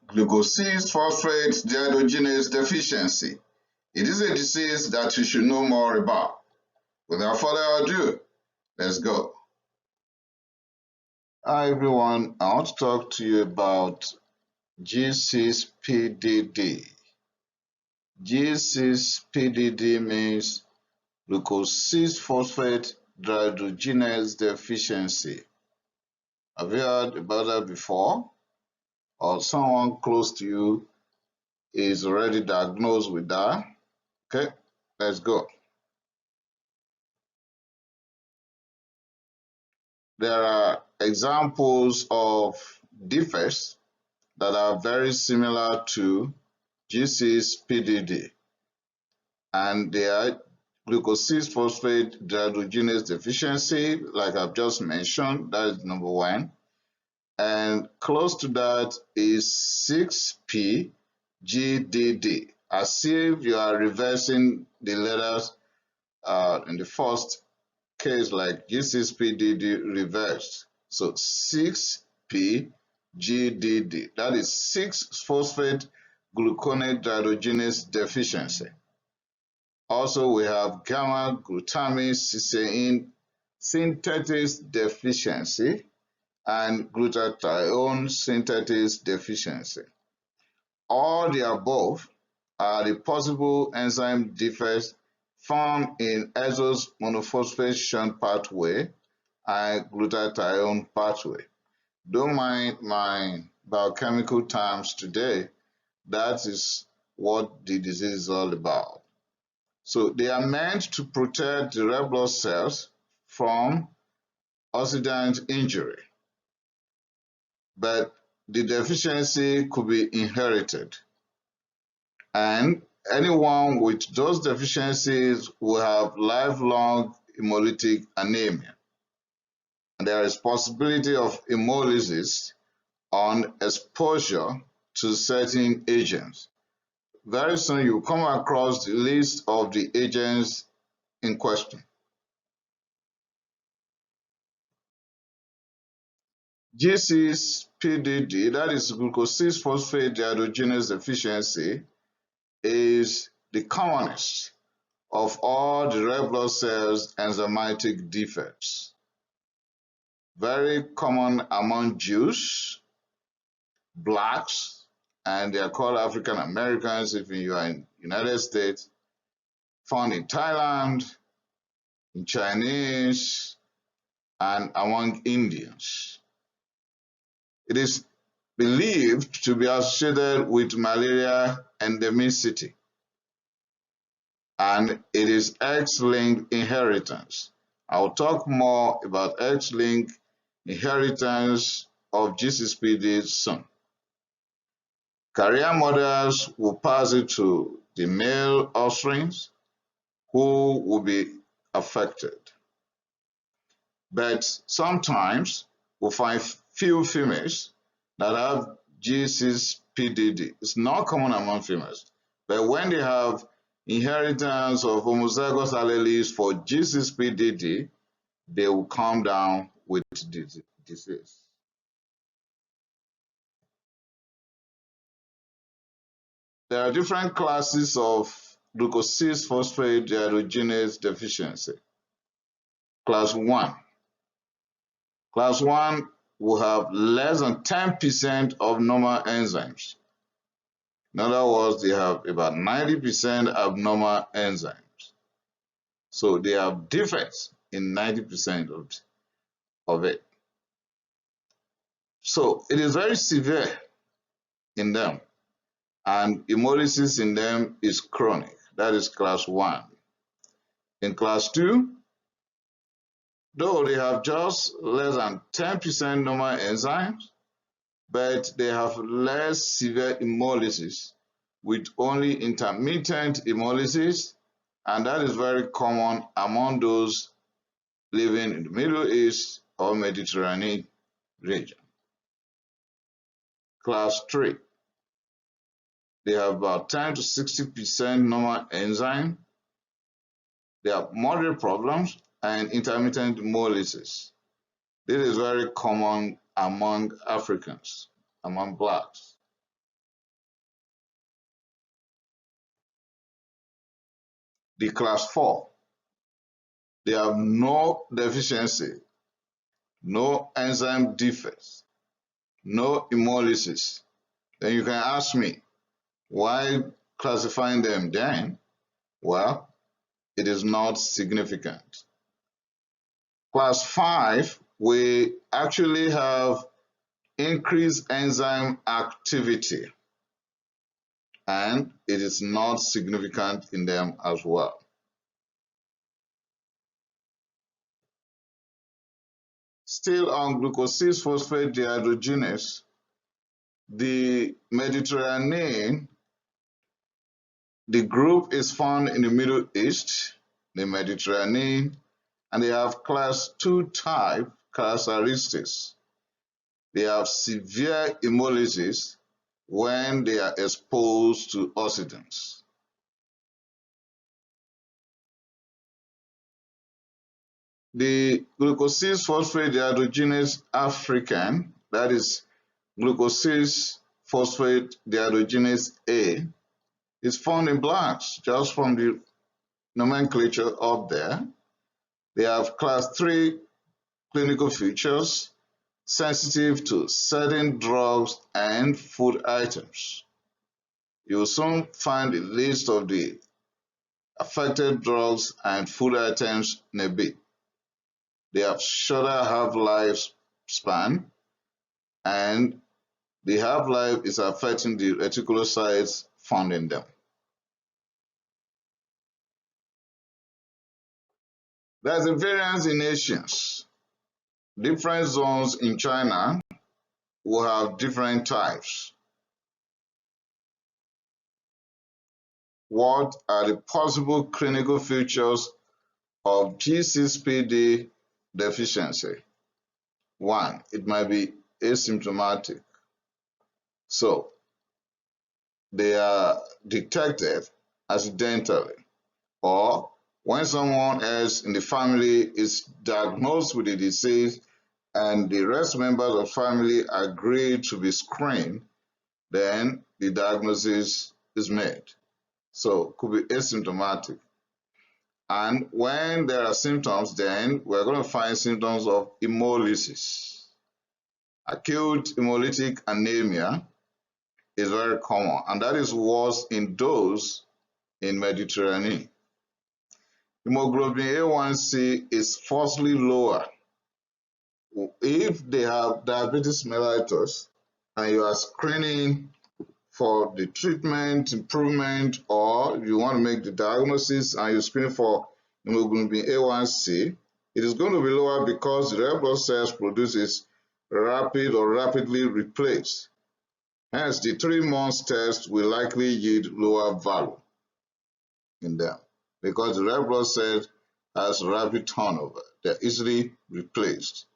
Glucose-6-phosphate dehydrogenase deficiency. It is a disease that you should know more about. Without further ado, let's go. Hi everyone, I want to talk to you about G6PDD. G6PDD means glucose-6-phosphate dehydrogenase deficiency. Have you heard about that before? Or someone close to you is already diagnosed with that? Okay, let's go. There are examples of defects that are very similar to G6PDD, and they are glucose-6-phosphate dehydrogenase deficiency, like I've just mentioned, that is number one. And close to that is 6PDD, as if you are reversing the letters in the first case, like G6PDD reversed. So 6PDD, that is 6-phosphate gluconate dehydrogenase deficiency. Also, we have Gamma-glutamyl-Cysteine synthetase deficiency and Glutathione synthetase deficiency. All the above are the possible enzyme defects found in Hexose monophosphate shunt pathway and glutathione pathway. Don't mind my biochemical terms today. That is what the disease is all about. So they are meant to protect the red blood cells from oxidant injury. But the deficiency could be inherited. And anyone with those deficiencies will have lifelong hemolytic anemia. And there is possibility of hemolysis on exposure to certain agents. Very soon you come across the list of the agents in question. G6PDD, that is glucose-6-phosphate dehydrogenase deficiency, is the commonest of all the red blood cells enzymatic defects. Very common among Jews, blacks, and they are called African Americans if you are in the United States, found in Thailand, in Chinese, and among Indians. It is believed to be associated with malaria endemicity, and it is X-linked inheritance. I'll talk more about X-linked inheritance of G6PD soon. Carrier mothers will pass it to the male offsprings who will be affected. But sometimes we'll find few females that have G6PDD. It's not common among females, but when they have inheritance of homozygous alleles for G6PDD, they will come down with the disease. There are different classes of glucose-6-phosphate dehydrogenase deficiency. Class 1. Class 1 will have less than 10% of normal enzymes. In other words, they have about 90% abnormal enzymes. So they have defects in 90% of it. So it is very severe in them, and hemolysis in them is chronic. That is class 1. In class 2, though they have just less than 10% normal enzymes, but they have less severe hemolysis with only intermittent hemolysis, and that is very common among those living in the Middle East or Mediterranean region. Class 3, they have about 10 to 60% normal enzyme. They have moderate problems and intermittent hemolysis. This is very common among Africans, among blacks. the class 4, they have no deficiency, no enzyme defects, no hemolysis. Then you can ask me, why classifying them then? Well, it is not significant. Class 5, we actually have increased enzyme activity, and it is not significant in them as well. Still on glucose-6-phosphate dehydrogenase, the Mediterranean, the group is found in the Middle East, the Mediterranean, and they have class 2 type characteristics. They have severe hemolysis when they are exposed to oxidants. The glucose-6-phosphate dehydrogenase African, that is glucose-6-phosphate dehydrogenase A, is found in blacks, just from the nomenclature up there. They have class 3 clinical features, sensitive to certain drugs and food items. You will soon find a list of the affected drugs and food items in a bit. They have shorter half-life span, and the half-life is affecting the reticulocytes found in them. There's a variance in nations. Different zones in China will have different types. What are the possible clinical features of G6PD deficiency? 1, it might be asymptomatic. So, they are detected accidentally, or when someone else in the family is diagnosed with the disease and the rest members of family agree to be screened, then the diagnosis is made. So, could be asymptomatic. And when there are symptoms, then we're going to find symptoms of hemolysis. Acute hemolytic anemia is very common, and that is worse in those in Mediterranean. Hemoglobin A1C is falsely lower. If they have diabetes mellitus and you are screening for the treatment improvement, or you want to make the diagnosis and you screen for hemoglobin A1C, it is going to be lower because the red blood cells produces rapid or rapidly replace. Hence, the 3 months test will likely yield lower value in them because the red blood cells has rapid turnover. They're easily replaced.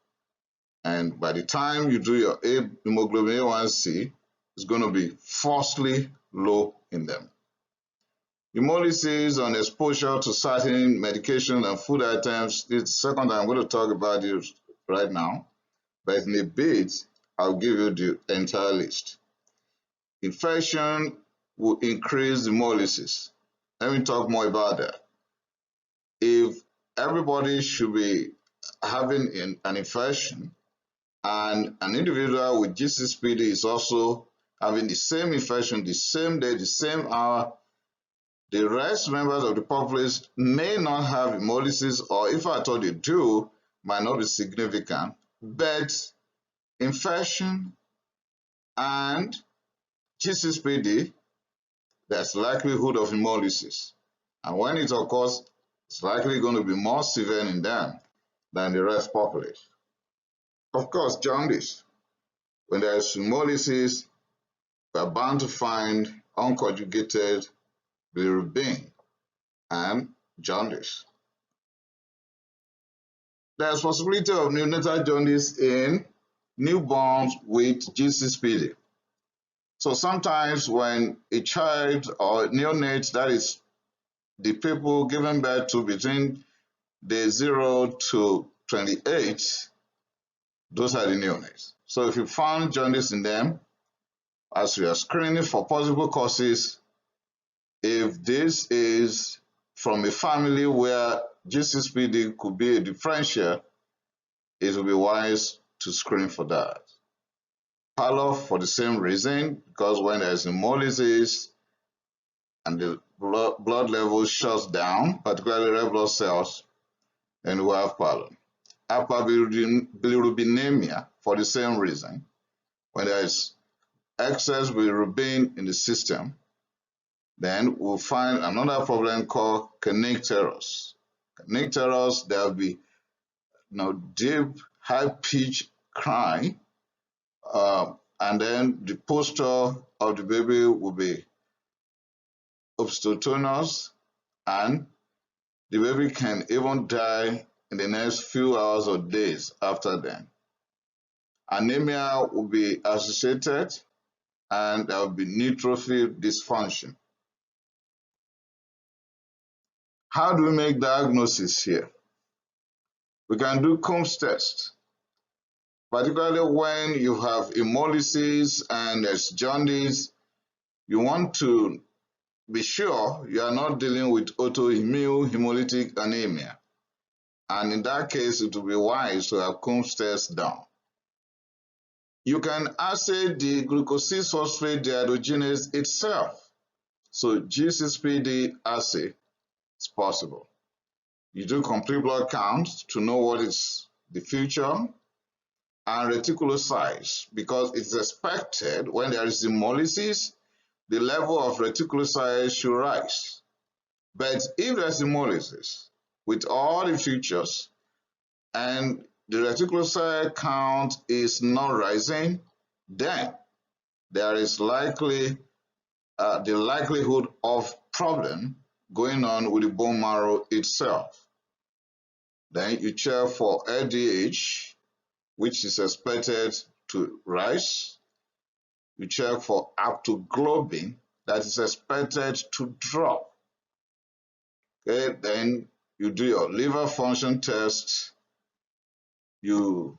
And by the time you do your hemoglobin A1C, it's going to be falsely low in them. Hemolysis on exposure to certain medications and food items is the second time I'm going to talk about it right now, but in a bit, I'll give you the entire list. Infection will increase hemolysis. Let me talk more about that. If everybody should be having an infection, and an individual with G6PD is also having the same infection, the same day, the same hour, the rest members of the population may not have hemolysis, or if at all they do, might not be significant, but infection and G6PD, there's likelihood of hemolysis. And when it occurs, it's likely going to be more severe in them than the rest population. Of course, jaundice. When there is hemolysis, we are bound to find unconjugated bilirubin and jaundice. There is possibility of neonatal jaundice in newborns with G6PD. So sometimes when a child or neonate, that is the people given birth to between day 0 to 28, those are the neonates. So if you found jaundice in them, as we are screening for possible causes, if this is from a family where G6PD could be a differential, it will be wise to screen for that. Pallor for the same reason, because when there's hemolysis and the blood level shuts down, particularly red blood cells, then we have pallor. Hyperbilirubinemia for the same reason, when there is excess bilirubin in the system, then we'll find another problem called kernicterus. Kernicterus, there will be deep, high-pitched cry, and then the posture of the baby will be obstructive, and the baby can even die in the next few hours or days after then. Anemia will be associated, and there will be neutrophil dysfunction. How do we make diagnosis here? We can do Coombs test, particularly when you have hemolysis and there's jaundice. You want to be sure you are not dealing with autoimmune hemolytic anemia, and in that case it will be wise to have Coombs test done. You can assay the glucose-6-phosphate dehydrogenase itself, so G6PD assay is possible. You do complete blood counts to know what is the future, and reticulocytes, because it's expected when there is hemolysis, the level of reticulocytes should rise. But if there's hemolysis with all the features and the reticulocyte count is not rising, then there is likely the likelihood of problem going on with the bone marrow itself. Then you check for LDH, which is expected to rise. You check for haptoglobin, that is expected to drop. Okay, then you do your liver function test. You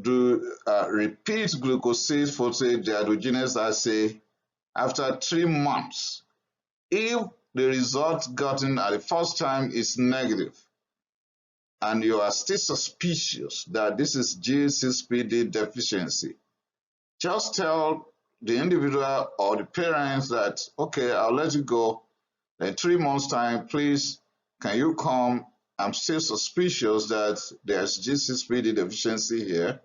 do repeat glucose-6-phosphate dehydrogenase assay after 3 months. If the result gotten at the first time is negative, and you are still suspicious that this is G6PD deficiency, just tell the individual or the parents that, okay, I'll let you go. In 3 months' time, please, can you come? I'm still suspicious that there's G6PD deficiency here.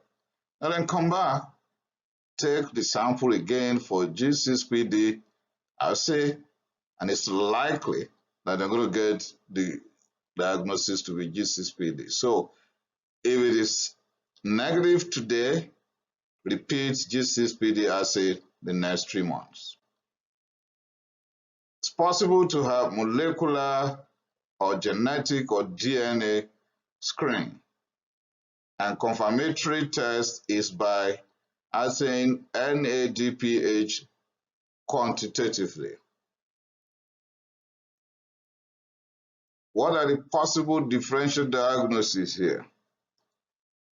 And then come back, take the sample again for G6PD assay, and it's likely that they're going to get the diagnosis to be G6PD. So if it is negative today, repeat G6PD assay the next 3 months. It's possible to have molecular or genetic or DNA screening, and confirmatory test is by assaying NADPH quantitatively. What are the possible differential diagnoses here?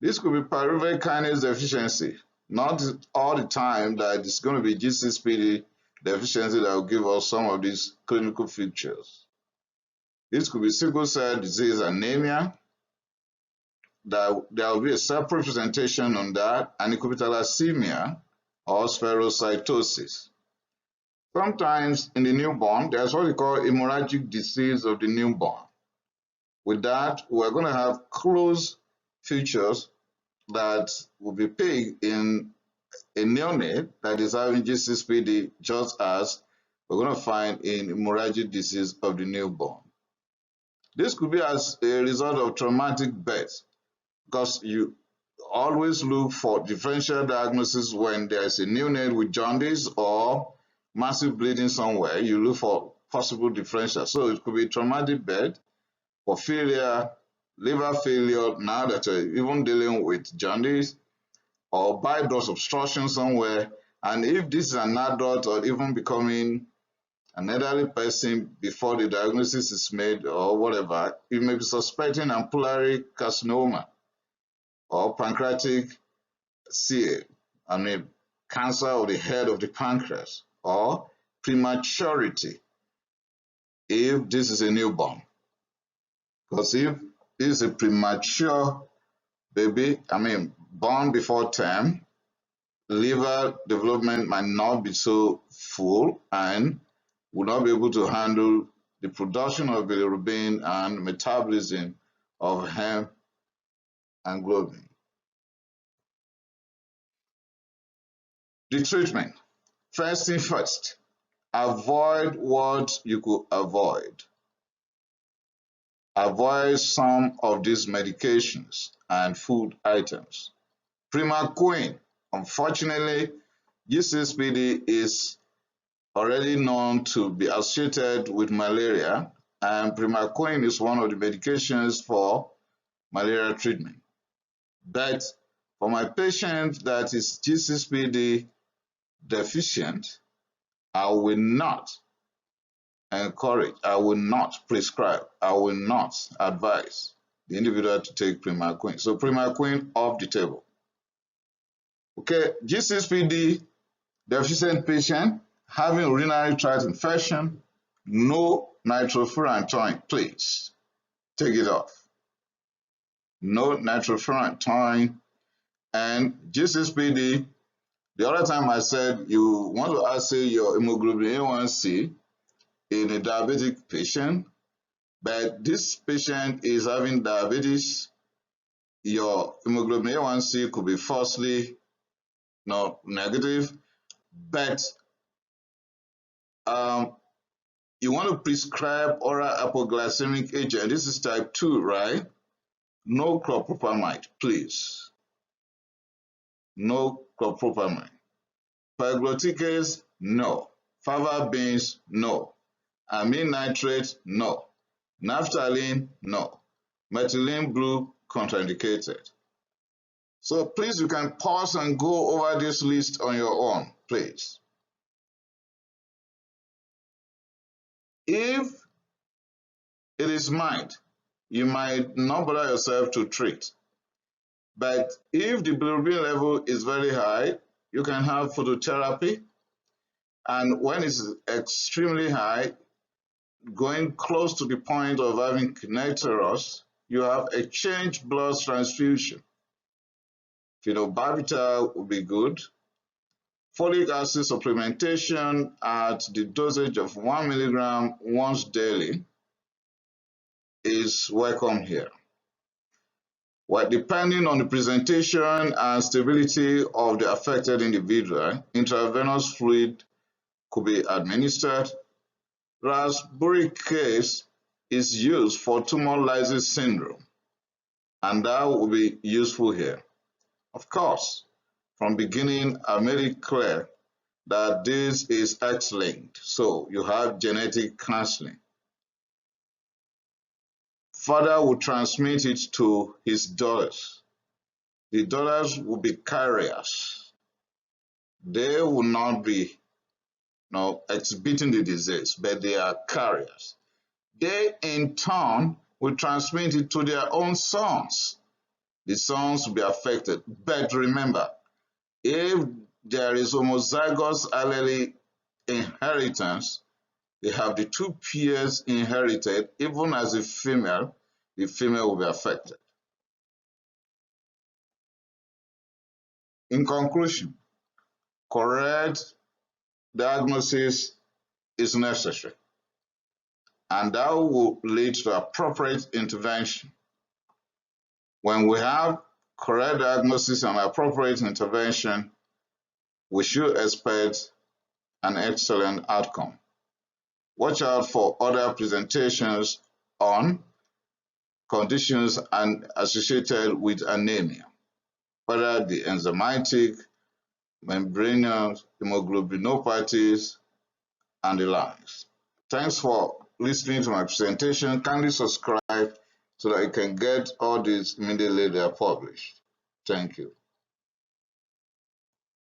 This could be pyruvate kinase deficiency. Not all the time that it's going to be G6PD deficiency that will give us some of these clinical features. This could be sickle cell disease anemia. There will be a separate presentation on that, and it could be thalassemia or spherocytosis. Sometimes in the newborn, there's what we call hemorrhagic disease of the newborn. With that, we're going to have close features that will be pegged in a neonate that is having G6PD, just as we're going to find in hemorrhagic disease of the newborn. This could be as a result of traumatic birth, because you always look for differential diagnosis when there is a neonate with jaundice or massive bleeding somewhere. You look for possible differential. So it could be traumatic birth, porphyria, liver failure, now that you're even dealing with jaundice, or bile duct obstruction somewhere. And if this is an adult or even becoming an elderly person before the diagnosis is made or whatever, you may be suspecting ampullary carcinoma or pancreatic cancer of the head of the pancreas, or prematurity. if this is a newborn. Because if this is a premature baby, born before term, liver development might not be so full and will not be able to handle the production of bilirubin and metabolism of hem and globin. The treatment. First thing first, avoid what you could avoid. Avoid some of these medications and food items. Primaquine. Unfortunately, G6PD is already known to be associated with malaria, and primaquine is one of the medications for malaria treatment. But for my patient that is G6PD deficient, I will not encourage, I will not prescribe, I will not advise the individual to take primaquine. So primaquine off the table. Okay, G6PD deficient patient having urinary tract infection, no nitrofurantoin, please take it off. No nitrofurantoin. And G6PD, the other time I said you want to assay your hemoglobin A1C in a diabetic patient, but this patient is having diabetes, your hemoglobin A1C could be falsely negative, but you want to prescribe oral hypoglycemic agent. This is type 2, right? No chlorpropamide, please. No chlorpropamide. Pyrogluticase, no. Fava beans, no. Amine nitrate, no. Naphthalene, no. Methylene blue, contraindicated. So please, you can pause and go over this list on your own, please. If it is mild, you might not bother yourself to treat. But if the bilirubin level is very high, you can have phototherapy. And when it's extremely high, going close to the point of having kinetoros, you have exchange blood transfusion. Phenobarbital would be good. Folic acid supplementation at the dosage of 1 milligram once daily is welcome here. Well, depending on the presentation and stability of the affected individual, intravenous fluid could be administered. Rasburicase is used for tumor lysis syndrome, and that will be useful here. Of course, from beginning, I made it clear that this is X-linked, so you have genetic counseling. Father will transmit it to his daughters. The daughters will be carriers. They will not be exhibiting the disease, but they are carriers. They, in turn, will transmit it to their own sons. The sons will be affected. But remember, if there is homozygous allele inheritance, they have the two pairs inherited. Even as a female, the female will be affected. In conclusion, correct diagnosis is necessary, and that will lead to appropriate intervention. When we have correct diagnosis and appropriate intervention, we should expect an excellent outcome. Watch out for other presentations on conditions associated with anemia, whether the enzymatic, membranous hemoglobinopathies, and the likes. Thanks for listening to my presentation. Kindly subscribe so that you can get all these immediately they are published. Thank you.